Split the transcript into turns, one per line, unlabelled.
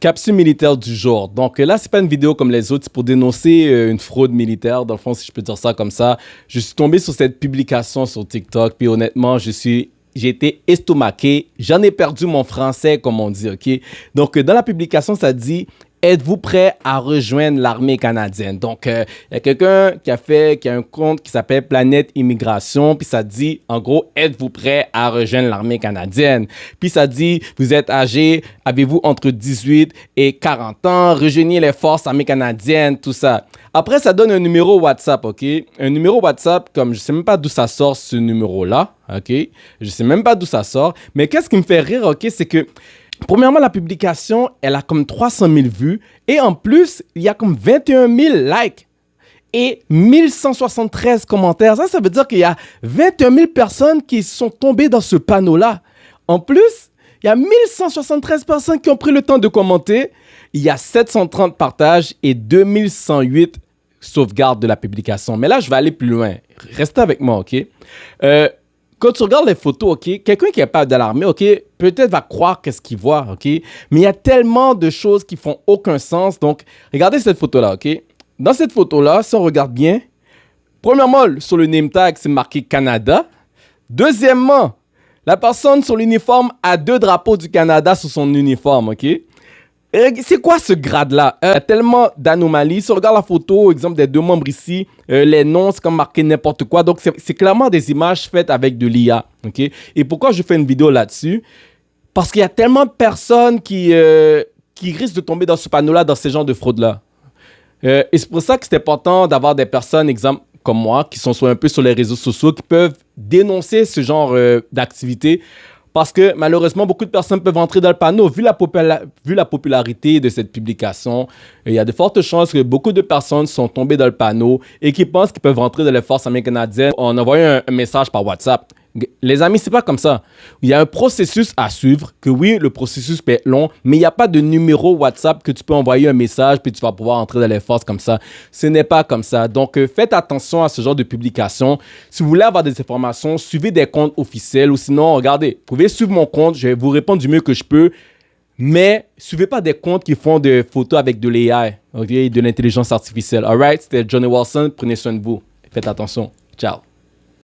Capsule militaire du jour. Donc là, c'est pas une vidéo comme les autres, c'est pour dénoncer une fraude militaire. Dans le fond, si je peux dire ça comme ça, je suis tombé sur cette publication sur TikTok, puis honnêtement, j'ai été estomaqué. J'en ai perdu mon français, comme on dit, OK? Donc, dans la publication, ça dit « Êtes-vous prêt à rejoindre l'armée canadienne? » Donc, il y a quelqu'un qui a un compte qui s'appelle Planète Immigration, puis ça dit, en gros, « Êtes-vous prêt à rejoindre l'armée canadienne? » Puis ça dit, « Vous êtes âgé, avez-vous entre 18 et 40 ans? Rejoignez les forces armées canadiennes, tout ça. » Après, ça donne un numéro WhatsApp, OK? Un numéro WhatsApp, comme je sais même pas d'où ça sort, ce numéro-là, OK? Je sais même pas d'où ça sort. Mais qu'est-ce qui me fait rire, OK? C'est que, premièrement, la publication, elle a comme 300 000 vues. Et en plus, il y a comme 21 000 likes et 1173 commentaires. Ça veut dire qu'il y a 21 000 personnes qui sont tombées dans ce panneau-là. En plus, il y a 1173 personnes qui ont pris le temps de commenter. Il y a 730 partages et 2108 sauvegardes de la publication. Mais là, je vais aller plus loin. Restez avec moi, OK? Quand tu regardes les photos, OK, quelqu'un qui n'est pas de l'armée, OK, peut-être va croire qu'est-ce qu'il voit, OK? Mais il y a tellement de choses qui font aucun sens. Donc, regardez cette photo-là, OK? Dans cette photo-là, si on regarde bien, premièrement, sur le name tag, c'est marqué Canada. Deuxièmement, la personne sur l'uniforme a 2 drapeaux du Canada sur son uniforme, OK? C'est quoi ce grade-là? Il y a tellement d'anomalies. Si on regarde la photo, exemple des 2 membres ici, les noms, c'est comme marqué n'importe quoi. Donc, c'est clairement des images faites avec de l'IA. Okay? Et pourquoi je fais une vidéo là-dessus? Parce qu'il y a tellement de personnes qui risquent de tomber dans ce panneau-là, dans ces genres de fraude-là. Et c'est pour ça que c'est important d'avoir des personnes, exemple comme moi, qui sont un peu sur les réseaux sociaux, qui peuvent dénoncer ce genre d'activité. Parce que malheureusement, beaucoup de personnes peuvent entrer dans le panneau. Vu la popularité de cette publication, il y a de fortes chances que beaucoup de personnes sont tombées dans le panneau et qui pensent qu'ils peuvent rentrer dans les forces armées canadiennes en envoyant un message par WhatsApp. Les amis, c'est pas comme ça. Il y a un processus à suivre, que oui, le processus peut être long, mais il n'y a pas de numéro WhatsApp que tu peux envoyer un message puis tu vas pouvoir entrer dans les forces comme ça. Ce n'est pas comme ça. Donc, faites attention à ce genre de publication. Si vous voulez avoir des informations, suivez des comptes officiels ou sinon, regardez, vous pouvez suivre mon compte, je vais vous répondre du mieux que je peux, mais suivez pas des comptes qui font des photos avec de l'AI, okay, de l'intelligence artificielle. All right? C'était Johnny Wilson. Prenez soin de vous. Faites attention. Ciao.